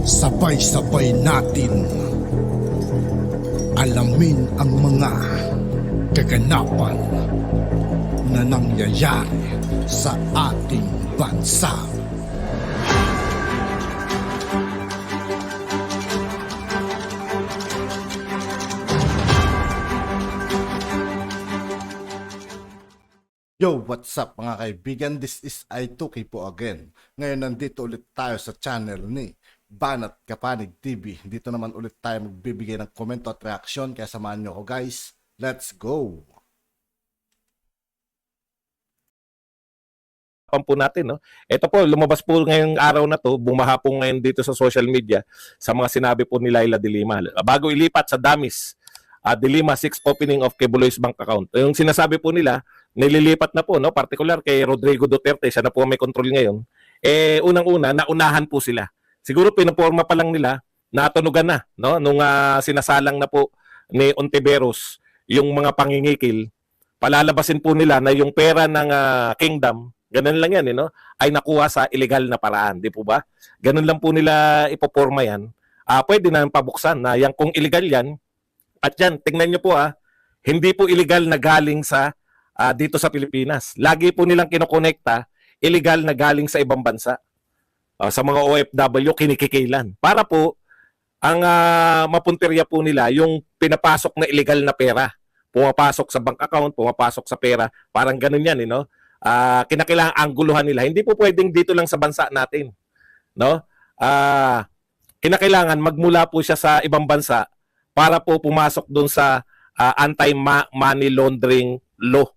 Sabay-sabay natin alamin ang mga kaganapan na nangyayari sa ating bansa. Yo, what's up mga kaibigan? This is I2K po again. Ngayon nandito ulit tayo sa channel ni Banat Kapanig TV. Dito naman ulit tayo magbibigay ng komento at reaksyon. Kaya samahan nyo ako guys. Let's go! Po natin, no? Ito po, lumabas po ngayong araw na to, bumaha po ngayon dito sa social media sa mga sinabi po ni Laila de Lima. Bago ilipat sa Damis, de Lima 6th opening of Quebuloy's bank account. Yung sinasabi po nila, nililipat na po, no? Particular kay Rodrigo Duterte, siya na po may control ngayon. Unang-una, naunahan po sila. Siguro pinaporma pa lang nila, natunugan na, no? Nung sinasalang na po ni Ontiveros yung mga pangingikil, palalabasin po nila na yung pera ng kingdom, ganun lang yan, no? Ay nakuha sa illegal na paraan, di po ba? Ganun lang po nila ipoporma yan. Pwede na pabuksan na yan kung illegal yan. At yan, tingnan nyo po hindi po illegal na galing sa dito sa Pilipinas. Lagi po nilang kinokonekta, illegal na galing sa ibang bansa. Sa mga OFW, kinikikilan. Para po, ang mapuntirya po nila, yung pinapasok na illegal na pera. Pumapasok sa bank account, pumapasok sa pera. Parang ganun yan, no? Kinakailangan angguluhan nila. Hindi po pwedeng dito lang sa bansa natin. No? Kinakailangan magmula po siya sa ibang bansa para po pumasok doon sa anti-money laundering law,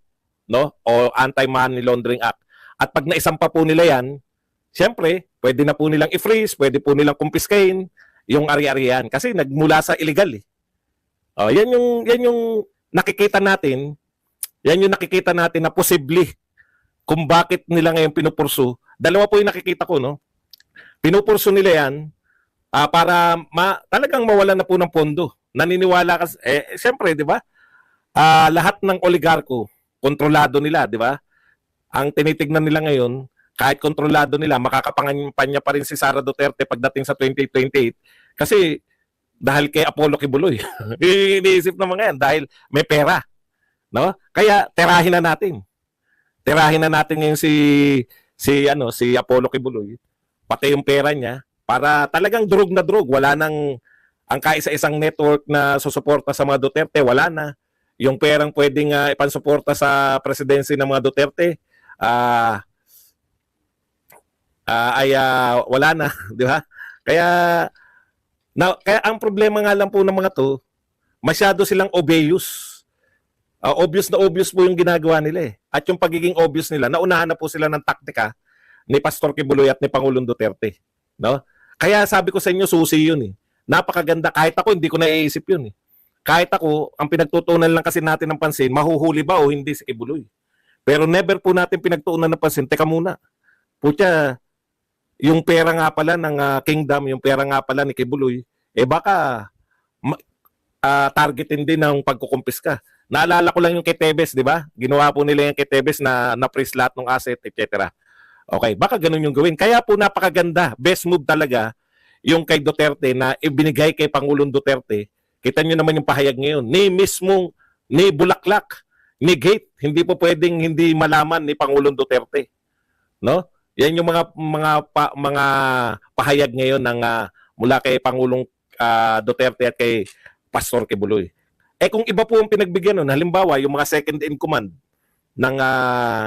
no? O anti-money laundering act. At pag naisampa po nila yan, siyempre, pwede na po nilang i-freeze, pwede po nilang kumpiskain yung ari-arian kasi nagmula sa illegal eh. Yan yung nakikita natin. Yan yung nakikita natin na posible kung bakit nila ngayon pinupursu. Dalawa po yung nakikita ko, no? Pinupursu nila yan para talagang mawalan na po ng pondo. Naniniwala kasi, siyempre, di ba? Lahat ng oligarko, kontrolado nila, di ba? Ang tinitignan nila ngayon, kahit kontrolado nila, makakapangampanya pa rin si Sara Duterte pagdating sa 2028. Kasi, dahil kay Apollo Kibuloy. Iniisip na mga yan, dahil may pera. No? Kaya, tirahin na natin. Tirahin na natin ngayon si Apollo Kibuloy. Pati yung pera niya, para talagang drug na drug. Wala nang ang kaisa-isang network na susuporta sa mga Duterte, wala na. Yung perang pwedeng ipansuporta sa presidency ng mga Duterte, wala na, di ba? Kaya ang problema nga lang po ng mga to, masyado silang obvious. Obvious na obvious po yung ginagawa nila eh. At yung pagiging obvious nila, naunahan na po sila ng taktika ni Pastor Kibuloy at ni Pangulong Duterte. No? Kaya sabi ko sa inyo, susi yun eh. Napakaganda. Kahit ako, hindi ko naiisip yun eh. Kahit ako, ang pinagtutunan lang kasi natin ng pansin, mahuhuli ba o hindi si Kibuloy. Pero never po natin pinagtuunan ng pansin, teka muna. Putya, yung pera nga pala ng kingdom, yung pera nga pala ni Kibuloy, baka targetin din ng pagkukumpiska. Naalala ko lang yung kay Tebes, di ba? Ginawa po nila yung kay Tebes na na-freeze lahat ng asset, etc. Okay, baka ganun yung gawin. Kaya po napakaganda. Best move talaga yung kay Duterte na ibinigay kay Pangulong Duterte. Kita nyo naman yung pahayag ngayon. Ni Bulaklak, ni Gate, hindi po pwedeng hindi malaman ni Pangulong Duterte. No? Yan yung mga pahayag ngayon ng mula kay Pangulong Duterte at kay Pastor Kibuloy. Kung iba po ang pinagbigyan nun, halimbawa yung mga second in command ng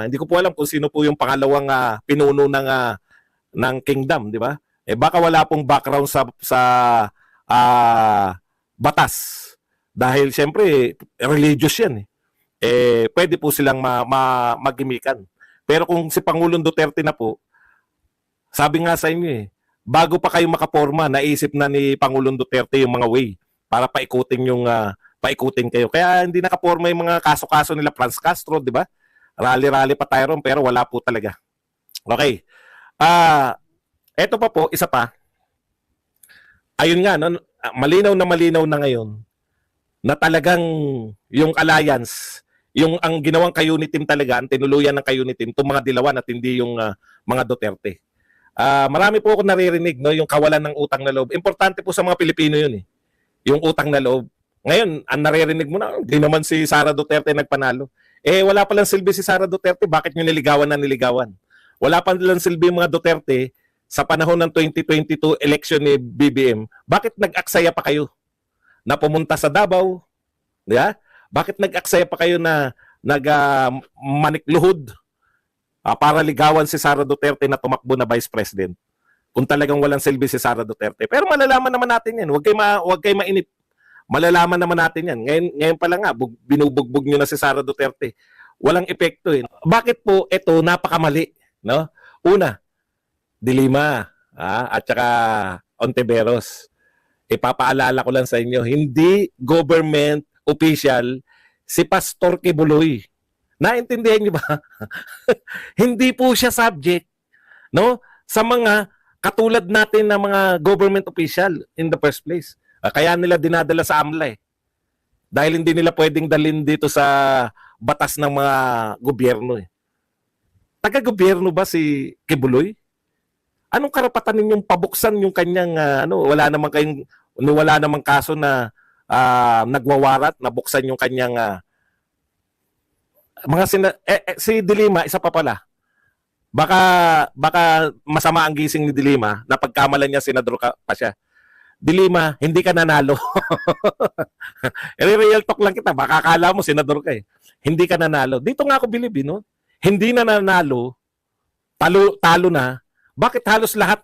hindi ko po alam kung sino po yung pangalawang pinuno ng kingdom, di ba? Baka wala pong background sa batas. Dahil siyempre, religious yan. Pwede po silang magimikan. Pero kung si Pangulong Duterte na po, sabi nga sa inyo bago pa kayo makaporma, naisip na ni Pangulong Duterte yung mga way para paikutin kayo. Kaya hindi nakaporma yung mga kaso-kaso nila Franz Castro, di ba? Rally-rally pa tayo ron, pero wala po talaga. Okay. Eto pa po, isa pa. Ayun nga, no, malinaw na ngayon na talagang yung alliance, yung ang ginawang Kayuni team talaga, ang tinuluyan ng Kayuni team, itong mga Dilawan at hindi yung mga Duterte. marami po ako naririnig, no, yung kawalan ng utang na loob. Importante po sa mga Pilipino yun eh. Yung utang na loob. Ngayon, ang naririnig mo na, hindi naman si Sara Duterte nagpanalo. Wala palang silbi si Sara Duterte, bakit nyo niligawan na niligawan? Wala palang silbi yung mga Duterte sa panahon ng 2022 election ni BBM. Bakit nag-aksaya pa kayo na pumunta sa Davao? Yeah? Bakit nag-aksaya pa kayo na manikluhod para ligawan si Sara Duterte na tumakbo na Vice President? Kung talagang walang silbi si Sara Duterte. Pero malalaman naman natin yan. Huwag kayo mainip. Malalaman naman natin yan. Ngayon pa lang nga, binubugbog nyo na si Sara Duterte. Walang epekto eh. Bakit po ito napakamali? No? Una, Dilima at saka Ontiveros. Ipapaalala ko lang sa inyo, hindi government official si Pastor Kibuloy. Naintindihan niyo ba? Hindi po siya subject, no, sa mga katulad natin na mga government official in the first place. Kaya nila dinadala sa AMLA eh. Dahil hindi nila pwedeng dalhin dito sa batas ng mga gobyerno eh. Taga-gobyerno ba si Kibuloy? Anong karapatan ninyong pabuksan yung kanyang wala namang kaso na nagwawarat na buksan yung kanyang si Dilima isa pa pala. Baka masama ang gising ni Dilima na pagkamalan niya senador pa siya. Dilima, hindi ka nanalo. Real talk lang kita. Baka akala mo senador ka eh. Hindi ka nanalo. Dito nga ako bilib, no? Hindi na nanalo, talo na. Bakit halos lahat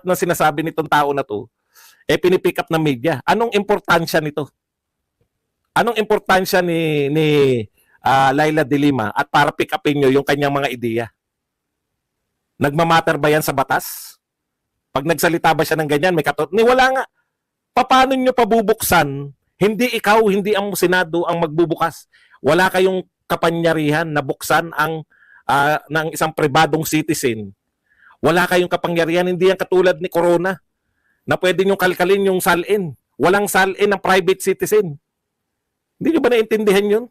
ng sinasabi nitong tao na to pinipick up ng media? Anong importansya nito? Anong importansya ni Laila de Lima at para pick upin nyo yung kanyang mga ideya? Nagmamatter ba yan sa batas? Pag nagsalita ba siya ng ganyan, wala nga. Paano nyo pabubuksan? Hindi ikaw, hindi ang Senado ang magbubukas. Wala kayong kapangyarihan na buksan ang ng isang pribadong citizen. Wala kayong kapangyarihan, hindi yan katulad ni Corona na pwede nyo kalkalin yung salin. Walang salin ng private citizen. Hindi nyo ba naintindihan yun?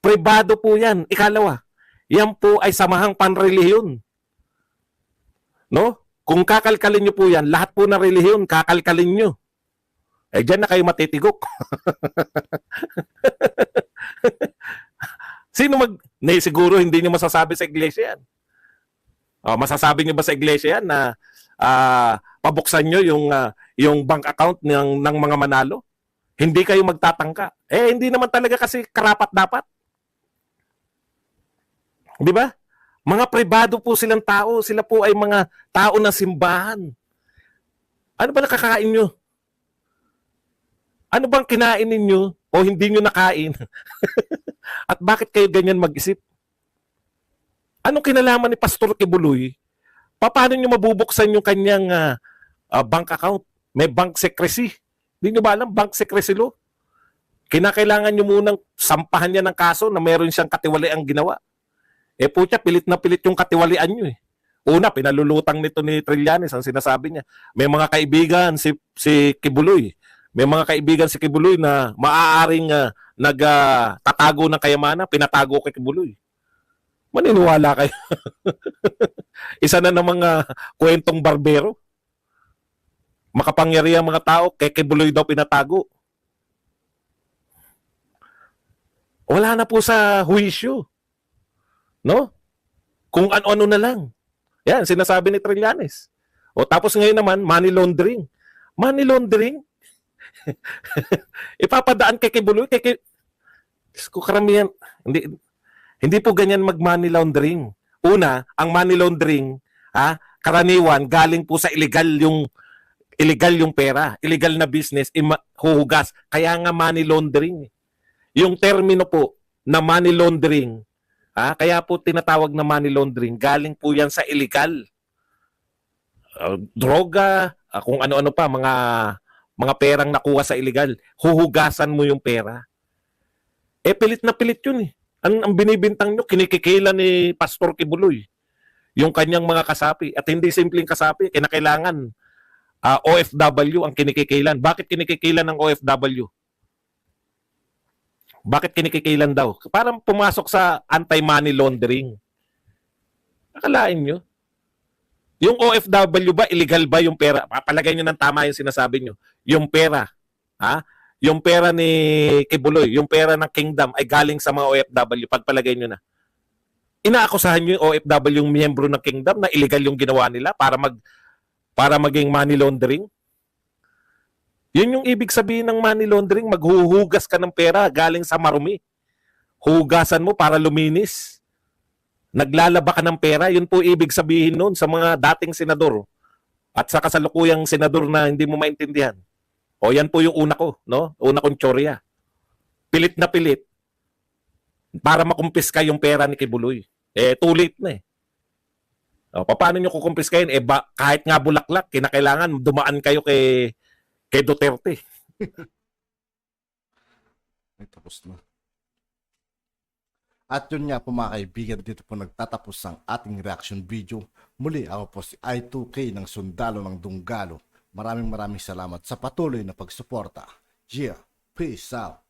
Pribado po yan. Ikalawa, yan po ay samahang panrelihiyon. No? Kung kakalkalin nyo po yan, lahat po ng relihiyon, kakalkalin nyo. Diyan na kayo matitigok. Siguro hindi nyo masasabi sa iglesia yan. Masasabi nyo ba sa iglesia yan na pabuksan nyo yung bank account ng mga manalo? Hindi kayo magtatangka. Hindi naman talaga kasi karapat-dapat. Di ba? Mga pribado po silang tao. Sila po ay mga tao ng simbahan. Ano ba nakakain nyo? Ano bang kinain ninyo o hindi nyo nakain? At bakit kayo ganyan mag-isip? Anong kinalaman ni Pastor Kibuloy? Paano nyo mabubuksan yung kanyang bank account? May bank secrecy. Hindi nyo ba alam? Bank secrecy law. Kinakailangan nyo munang sampahan niya ng kaso na meron siyang katiwaliang ginawa. Pucha, pilit na pilit yung katiwalian nyo eh. Una, pinalulutang nito ni Trillanes ang sinasabi niya. May mga kaibigan si Kibuloy. May mga kaibigan si Kibuloy na maaaring nagtatago ng kayamanan, pinatago kay Kibuloy. Maniniwala kayo. Isa na ng mga kwentong barbero. Makapangyarihan mga tao, kay Kibuloy daw pinatago. Wala na po sa huwisyo. No? Kung ano-ano na lang. Yan, sinasabi ni Trillanes. Tapos ngayon naman, money laundering. Money laundering? Ipapadaan kay Kibuloy. Karamihan, hindi po ganyan mag-money laundering. Una, ang money laundering, karaniwan, galing po sa illegal yung pera. Illegal na business, huhugas. Kaya nga money laundering. Yung termino po na money laundering, kaya po tinatawag na money laundering, galing po yan sa illegal. Droga, kung ano-ano pa, mga perang nakuha sa illegal. Huhugasan mo yung pera. Pilit na pilit yun eh. Ang binibintang nyo, kinikikilan ni Pastor Kibuloy yung kanyang mga kasapi. At hindi simpleng kasapi, kinakailangan OFW ang kinikikilan. Bakit kinikikilan ng OFW? Bakit kinikikilan daw? Parang pumasok sa anti-money laundering. Akalain nyo? Yung OFW ba, illegal ba yung pera? Papalagay nyo ng tama yung sinasabi nyo. Yung pera, ha? Yung pera ni Kibuloy, yung pera ng Kingdom ay galing sa mga OFW. Pagpalagay nyo na. Inaakusahan nyo yung OFW, yung miyembro ng Kingdom, na illegal yung ginawa nila para maging money laundering. Yun yung ibig sabihin ng money laundering. Maghuhugas ka ng pera galing sa marumi. Hugasan mo para luminis. Naglalaba ka ng pera, yun po ibig sabihin nun sa mga dating senador at sa kasalukuyang senador na hindi mo maintindihan. O yan po yung una ko, no? Una kong tsorya. Pilit na pilit para makumpiska yung pera ni Kibuloy. Too late na eh. O, paano nyo kukumpiskahin? Kahit nga bulaklak, kinakailangan dumaan kayo kay Duterte. Ay, tapos na. At yun nga po mga kaibigan, dito po nagtatapos ang ating reaction video. Muli ako po si I2K ng Sundalo ng Dunggalo. Maraming salamat sa patuloy na pagsuporta. Yeah, peace out.